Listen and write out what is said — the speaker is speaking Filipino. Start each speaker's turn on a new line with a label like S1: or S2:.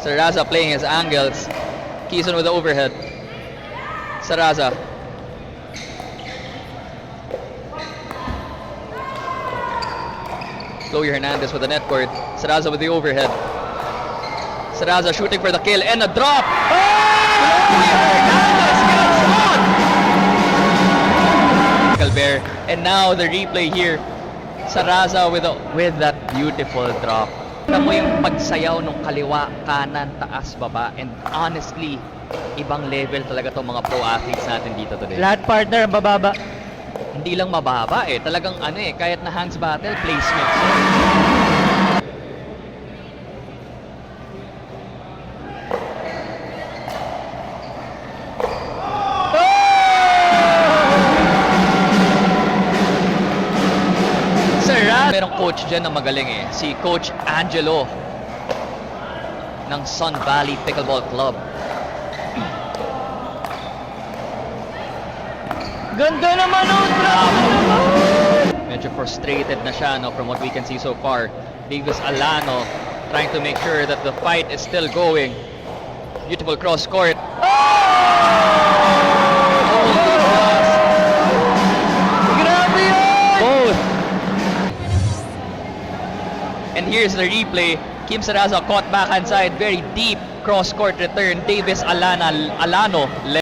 S1: Saraza playing his angles. Quezon with the overhead. Saraza. Chloe Hernandez with the net court. Saraza with the overhead. Saraza shooting for the kill and a drop. Chloe Hernandez gets one. Calver. And now the replay here. Saraza with that beautiful drop. Tignan mo yung pagsayaw ng kaliwa, kanan, taas, baba. And honestly, ibang level talaga itong mga pro athletes natin dito today.
S2: Lahat partner ang bababa.
S1: Hindi lang mababa talagang kahit na hands battle, placement. Merong coach dyan na magaling si Coach Angelo ng Sun Valley Pickleball Club.
S2: Ganda naman
S1: Medyo frustrated na siya from what we can see so far. Davis Alano trying to make sure that the fight is still going. Beautiful cross court.
S2: Grabe yun!
S1: Both. And here's the replay. Kim Saraza caught backhand side, very deep cross court return. Davis Alano